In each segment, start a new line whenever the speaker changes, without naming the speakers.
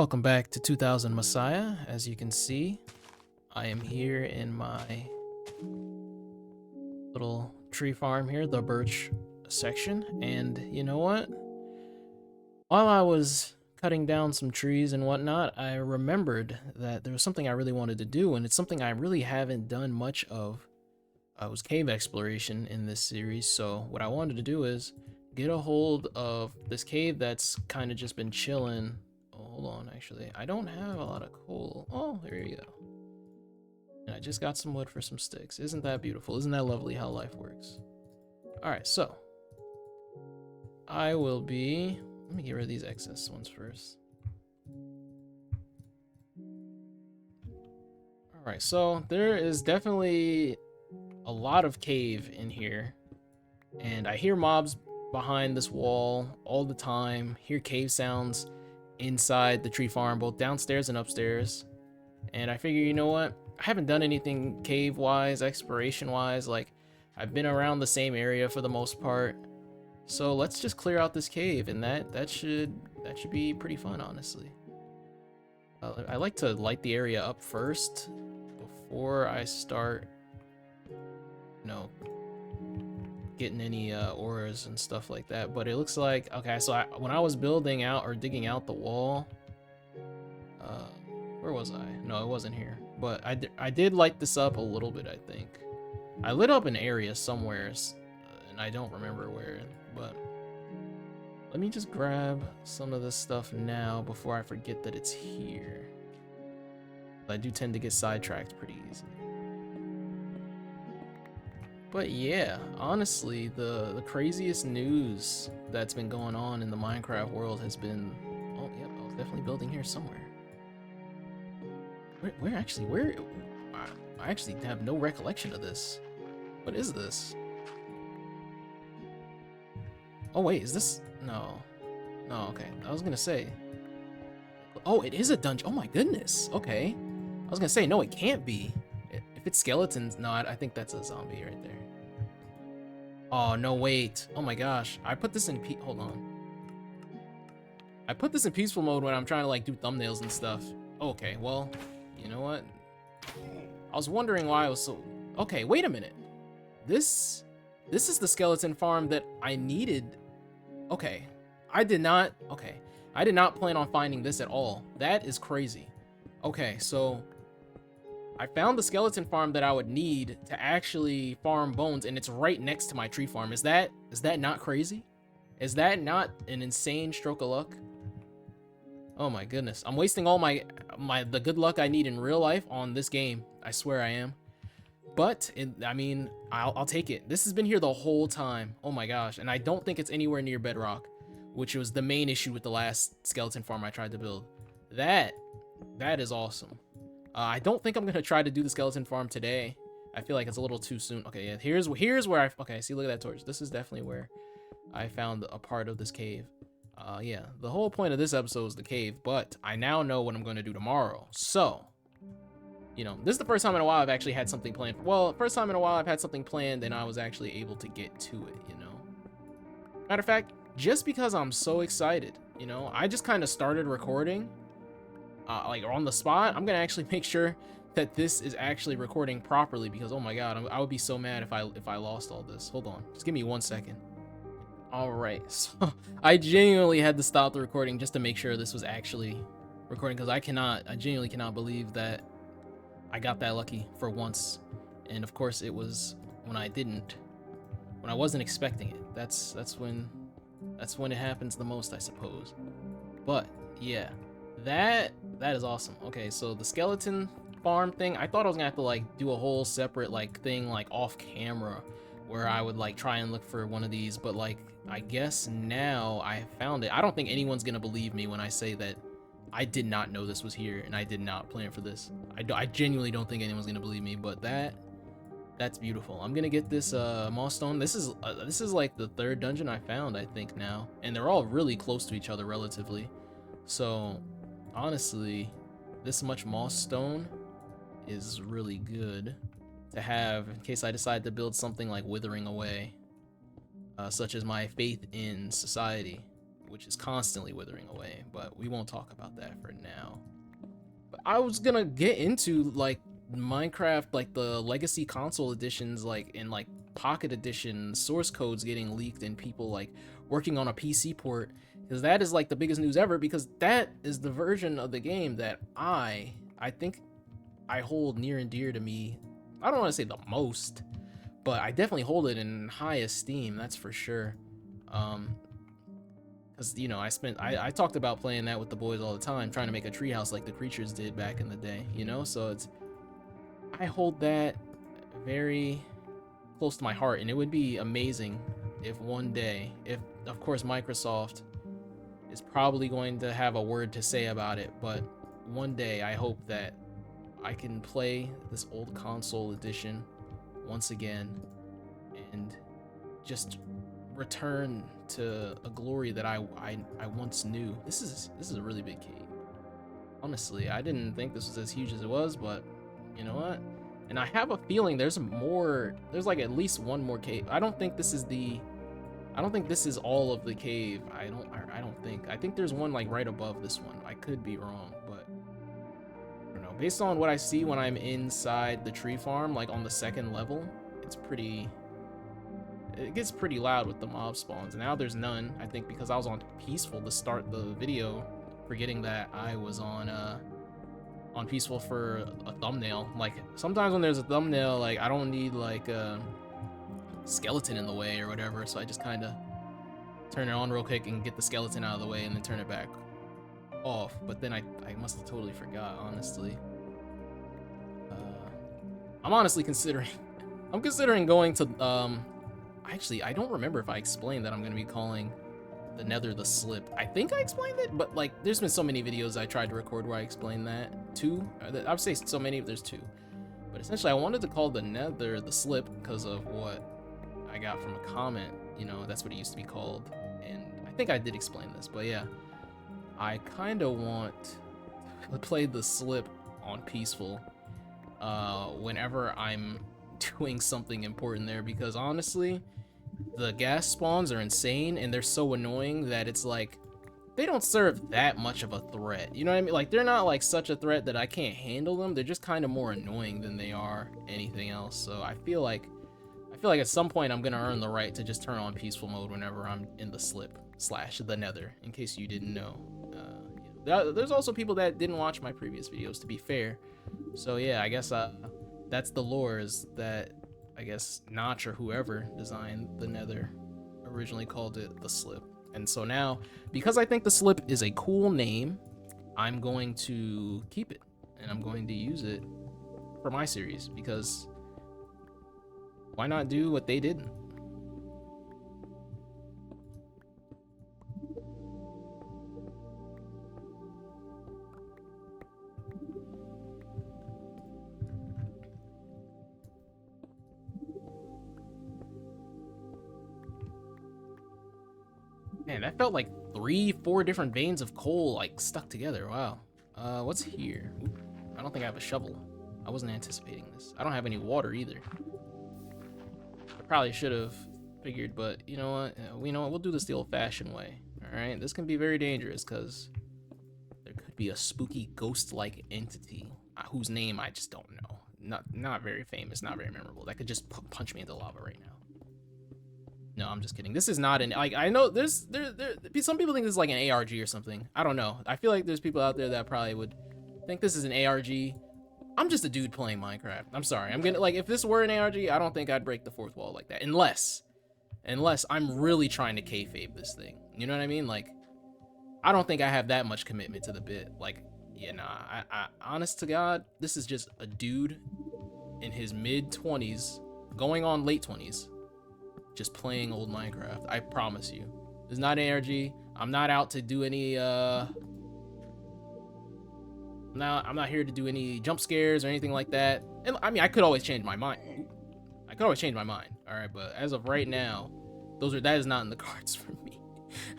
Welcome back to 2000 Messiah. As you can see, I am here in my little tree farm here, the birch section. And you know what? While I was cutting down some trees and whatnot, I remembered that there was something I really wanted to do, and it's something I really haven't done much of. It was cave exploration in this series. So what I wanted to do is get a hold of this cave that's kind of just been chilling. Oh, hold on, actually, I don't have a lot of coal. Oh, there you go. And I just got some wood for some sticks. Isn't that beautiful? Isn't that lovely how life works? All right, so I will be, let me get rid of these excess ones first. All right, so there is definitely a lot of cave in here, and I hear mobs behind this wall all the time, hear cave sounds inside the tree farm, both downstairs and upstairs. And I figure, you know what? I haven't done anything cave-wise, exploration-wise. Like, I've been around the same area for the most part. So let's just clear out this cave, and that should be pretty fun, honestly. I like to light the area up first before I start, you know, getting any auras and stuff like that. But it looks like, okay, so when I was building out or digging out the wall, where was I? No, it wasn't here. But I did light this up a little bit, I think. I lit up an area somewhere, and I don't remember where, but let me just grab some of this stuff now before I forget that it's here. I do tend to get sidetracked pretty easily. But yeah, honestly, the craziest news that's been going on in the Minecraft world has been, oh yep, I was definitely building here somewhere. Where actually, I actually have no recollection of this. What is this? Oh wait, is this, no, okay, I was gonna say, oh, it is a dungeon, oh my goodness, okay. I was gonna say, no, it can't be. If it's skeletons, no, I think that's a zombie right there. Oh, no, wait. Oh my gosh. I put this in hold on. I put this in peaceful mode when I'm trying to like do thumbnails and stuff. Okay, well, you know what? I was wondering why I was so, okay, wait a minute. This is the skeleton farm that I needed. Okay. I did not plan on finding this at all. That is crazy. Okay, so I found the skeleton farm that I would need to actually farm bones, and it's right next to my tree farm. Is that not crazy? Is that not an insane stroke of luck? Oh my goodness. I'm wasting all the good luck I need in real life on this game. I swear I am. But I mean, I'll take it. This has been here the whole time. Oh my gosh. And I don't think it's anywhere near bedrock, which was the main issue with the last skeleton farm I tried to build. That is awesome. I don't think I'm gonna try to do the skeleton farm today. I feel like it's a little too soon. Okay, yeah, here's where okay, see, look at that torch. This is definitely where I found a part of this cave. Yeah, the whole point of this episode is the cave, but I now know what I'm gonna do tomorrow. So, you know, this is the first time in a while I've actually had something planned. Well, first time in a while I've had something planned and I was actually able to get to it, you know? Matter of fact, just because I'm so excited, you know, I just kind of started recording like on the spot. I'm gonna actually make sure that this is actually recording properly, because oh my god, I would be so mad if I lost all this. Hold on, just give me 1 second. All right, so I genuinely had to stop the recording just to make sure this was actually recording, because I genuinely cannot believe that I got that lucky for once. And of course it was when I wasn't expecting it. That's when it happens the most, I suppose. But yeah, that is awesome. Okay, so the skeleton farm thing, I thought I was gonna have to like do a whole separate like thing like off camera where I would like try and look for one of these, but like I guess now I found it. I don't think anyone's gonna believe me when I say that I did not know this was here and I did not plan for this. I genuinely don't think anyone's gonna believe me, but that's beautiful. I'm gonna get this moss stone. This is like the third dungeon I found, I think, now, and they're all really close to each other relatively. So honestly, this much moss stone is really good to have in case I decide to build something like Withering Away, such as my faith in society, which is constantly withering away, but we won't talk about that for now. But I was gonna get into like Minecraft, like the legacy console editions, like in like Pocket Edition source codes getting leaked and people like working on a PC port, because that is like the biggest news ever, because that is the version of the game that I think I hold near and dear to me. I don't want to say the most, but I definitely hold it in high esteem, that's for sure. Because, you know, I talked about playing that with the boys all the time, trying to make a treehouse like the creatures did back in the day, you know? So I hold that very close to my heart, and it would be amazing if one day, if, of course, Microsoft is probably going to have a word to say about it, but one day I hope that I can play this old console edition once again and just return to a glory that I once knew. This is a really big cave. Honestly, I didn't think this was as huge as it was, but you know what? And I have a feeling there's more. There's like at least one more cave. I don't think this is all of the cave. I don't think. I think there's one like right above this one. I could be wrong, but I don't know. Based on what I see when I'm inside the tree farm, like on the second level, it gets pretty loud with the mob spawns. And now there's none, I think because I was on peaceful to start the video, forgetting that I was on peaceful for a thumbnail. Like sometimes when there's a thumbnail, like I don't need like a skeleton in the way or whatever, so I just kind of turn it on real quick and get the skeleton out of the way and then turn it back off. But then I must have totally forgot, honestly. I'm honestly considering going to actually, I don't remember if I explained that I'm going to be calling the Nether the Slip. I think I explained it, but like there's been so many videos I tried to record where I explained that. Two, I would say so many, there's two. But essentially I wanted to call the Nether the Slip because of what I got from a comment, you know, that's what it used to be called. And I think I did explain this, but yeah, I kind of want to play the Slip on peaceful whenever I'm doing something important there, because honestly, the gas spawns are insane and they're so annoying that it's like they don't serve that much of a threat, you know what I mean? Like they're not like such a threat that I can't handle them. They're just kind of more annoying than they are anything else. So I feel like at some point I'm gonna earn the right to just turn on peaceful mode whenever I'm in the Slip / the Nether, in case you didn't know. There's also people that didn't watch my previous videos, to be fair. So yeah, I guess that's the lore, is that I guess Notch or whoever designed the Nether originally called it the Slip. And so now, because I think the Slip is a cool name, I'm going to keep it and I'm going to use it for my series, because why not do what they did? Man, that felt like 3-4 different veins of coal like stuck together. Wow. What's here? Ooh, I don't think I have a shovel. I wasn't anticipating this. I don't have any water either. I probably should have figured, but you know what? We'll do this the old-fashioned way. All right, this can be very dangerous because there could be a spooky ghost-like entity whose name I just don't know. Not very famous, not very memorable. That could just punch me into lava right now. No, I'm just kidding. This is not an, like, I know there's some people think this is like an ARG or something. I don't know. I feel like there's people out there that probably would think this is an ARG. I'm just a dude playing Minecraft. I'm sorry. I'm gonna, like, if this were an ARG, I don't think I'd break the fourth wall like that. Unless I'm really trying to kayfabe this thing. You know what I mean? Like, I don't think I have that much commitment to the bit. Like, yeah, nah. I honest to God, this is just a dude in his mid-20s, going on late 20s, just playing old Minecraft. I promise you. It's not an ARG. I'm not out to do any, I'm not here to do any jump scares or anything like that. And I mean, I could always change my mind. All right, but as of right now, that is not in the cards for me.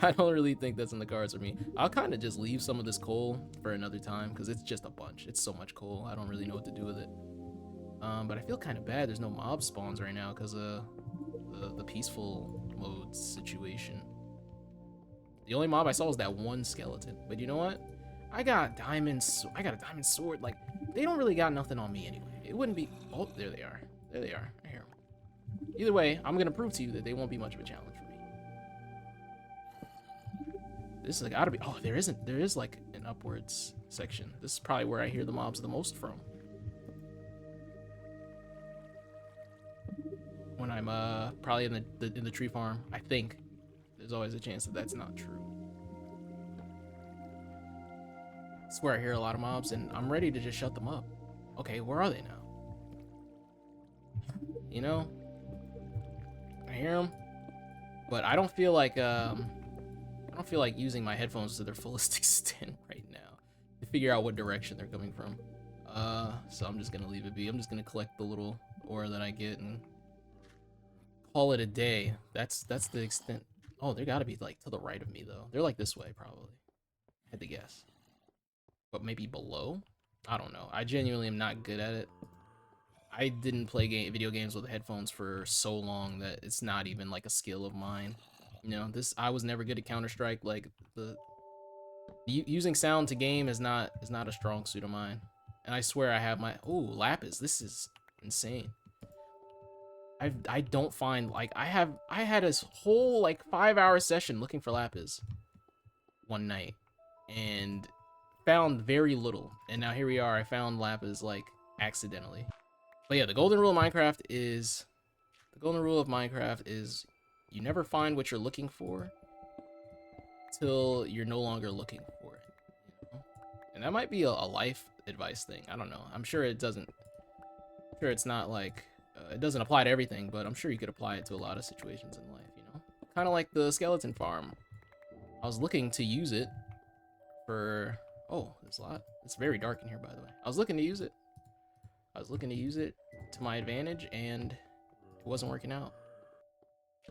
I don't really think that's in the cards for me. I'll kind of just leave some of this coal for another time because it's just a bunch. It's so much coal. I don't really know what to do with it. But I feel kind of bad there's no mob spawns right now because of the peaceful mode situation. The only mob I saw was that one skeleton. But you know what? I got diamonds. I got a diamond sword. Like, they don't really got nothing on me anyway. It wouldn't be. Oh, there they are. There they are. I hear them. Either way, I'm gonna prove to you that they won't be much of a challenge for me. This has gotta be. Oh, there isn't. There is like an upwards section. This is probably where I hear the mobs the most from. When I'm probably in the tree farm. I think there's always a chance that that's not true. It's where I hear a lot of mobs, and I'm ready to just shut them up. Okay, where are they now? You know, I hear them, but I don't feel like using my headphones to their fullest extent right now to figure out what direction they're coming from. So I'm just gonna leave it be. I'm just gonna collect the little ore that I get and call it a day. That's the extent. Oh, they gotta be like to the right of me though. They're like this way probably. I had to guess. But maybe below? I don't know. I genuinely am not good at it. I didn't play video games with headphones for so long that it's not even like a skill of mine. You know, I was never good at Counter-Strike. Like using sound to game is not a strong suit of mine. And I swear I have my lapis. This is insane. I don't find like I had this whole like 5-hour session looking for lapis one night and found very little. And now here we are. I found lapis like accidentally. But yeah, the golden rule of Minecraft is you never find what you're looking for till you're no longer looking for it. You know? And that might be a life advice thing. I don't know. I'm sure it doesn't. I'm sure it's not like it doesn't apply to everything, but I'm sure you could apply it to a lot of situations in life. You know, kind of like the skeleton farm. I was looking to use it for. Oh, there's a lot. It's very dark in here, by the way. I was looking to use it to my advantage, and it wasn't working out.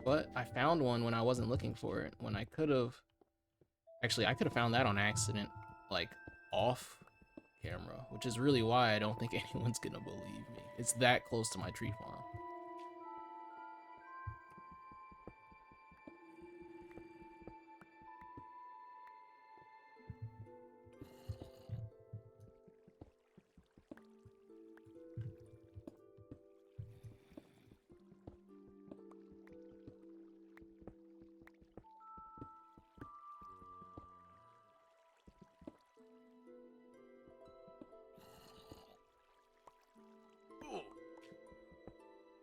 But I found one when I wasn't looking for it. When I could have... Actually, I could have found that on accident, like, off camera. Which is really why I don't think anyone's gonna believe me. It's that close to my tree farm.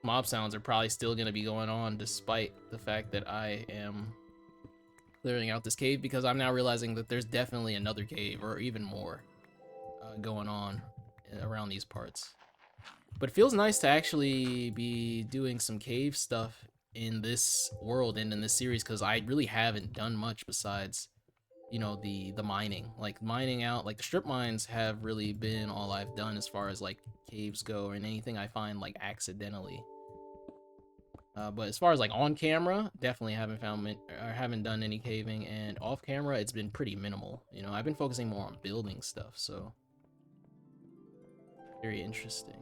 Mob sounds are probably still going to be going on despite the fact that I am clearing out this cave, because I'm now realizing that there's definitely another cave or even more going on around these parts. But it feels nice to actually be doing some cave stuff in this world and in this series, because I really haven't done much besides, you know, the mining. Like mining out, like the strip mines have really been all I've done as far as like caves go and anything I find like accidentally. But as far as like on camera, definitely haven't done any caving, and off camera it's been pretty minimal. You know, I've been focusing more on building stuff, so very interesting.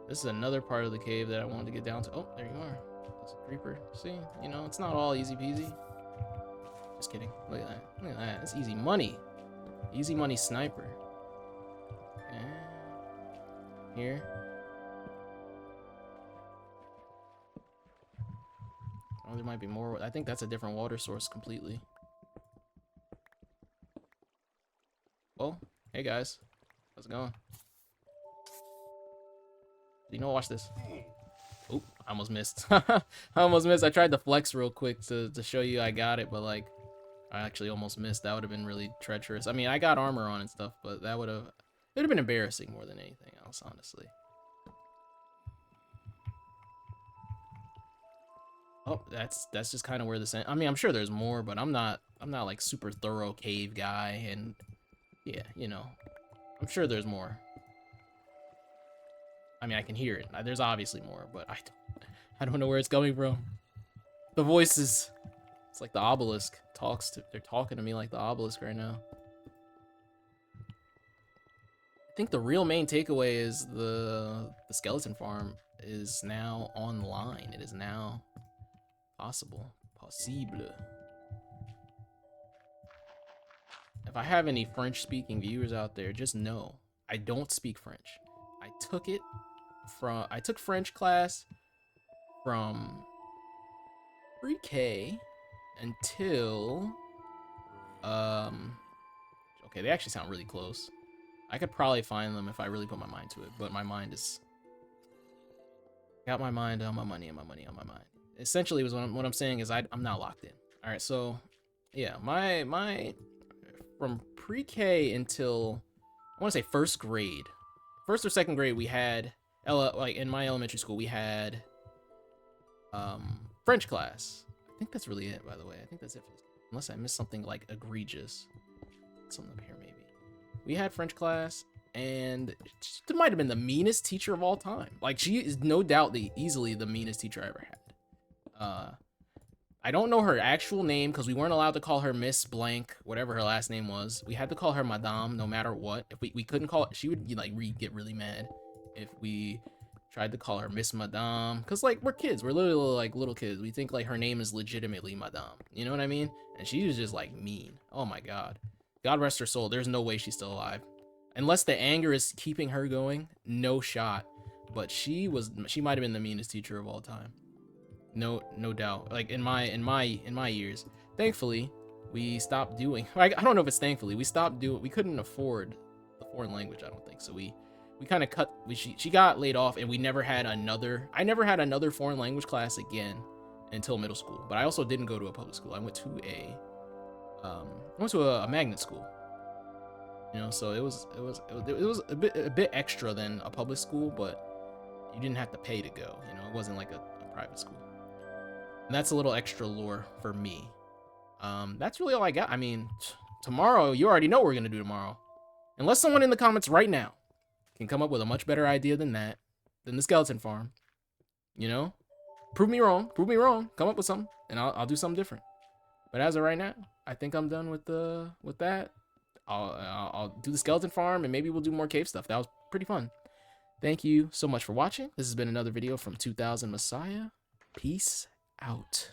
This is another part of the cave that I wanted to get down to. Oh, there you are. There's a creeper. See? You know, it's not all easy peasy. Just kidding. Look at that. Look at that. It's easy money. Easy money sniper. And here. Oh, there might be more. I think that's a different water source completely. Well, hey guys. How's it going? You know, watch this. Oop, I almost missed. I almost missed. I tried to flex real quick to show you I got it, but like, I actually almost missed. That would have been really treacherous. I mean, I got armor on and stuff, but it would have been embarrassing more than anything else, honestly. Oh, that's just kind of where this ends. I mean, I'm sure there's more, but I'm not like super thorough cave guy, and yeah, you know, I'm sure there's more. I mean, I can hear it. There's obviously more, but I don't know where it's coming from. The voices It's like the obelisk talks to. They're talking to me like the obelisk right now. I think the real main takeaway is the skeleton farm is now online. It is now possible. Possible. If I have any French-speaking viewers out there, just know I don't speak French. I took French class from pre-K until okay, they actually sound really close. I could probably find them if I really put my mind to it, but my mind is got my mind on my money and my money on my mind. Essentially, was what I'm saying is I'm not locked in. All right, so yeah, my from pre-K until I want to say first grade, first or second grade, we had like in my elementary school we had French class. I think that's really it, by the way. I think that's it for this, unless I missed something like egregious. Something up here maybe. We had French class, and she might have been the meanest teacher of all time. Like, she is no doubt easily the meanest teacher I ever had. I don't know her actual name because we weren't allowed to call her Miss Blank, whatever her last name was. We had to call her Madame no matter what. If we couldn't call it, she would like get really mad if we tried to call her Miss Madame, because like we're kids, we're literally like little kids. We think like her name is legitimately Madame, you know what I mean? And she was just like mean. Oh my god, God rest her soul. There's no way she's still alive, unless the anger is keeping her going. No shot. But she might have been the meanest teacher of all time. No doubt. Like in my years, thankfully we stopped doing, like, I don't know if it's thankfully, we couldn't afford the foreign language, I don't think so. We kind of cut. She got laid off, and I never had another foreign language class again until middle school. But I also didn't go to a public school. I went to a magnet school. You know, so it was a bit extra than a public school, but you didn't have to pay to go. You know, it wasn't like a private school. And that's a little extra lore for me. That's really all I got. I mean, tomorrow, you already know what we're gonna do tomorrow, unless someone in the comments right now can come up with a much better idea than the skeleton farm. You know, prove me wrong. Come up with something, and I'll do something different. But as of right now, I think I'm done with that. I'll do the skeleton farm, and maybe we'll do more cave stuff. That was pretty fun. Thank you so much for watching. This has been another video from 2000 Messiah. Peace out.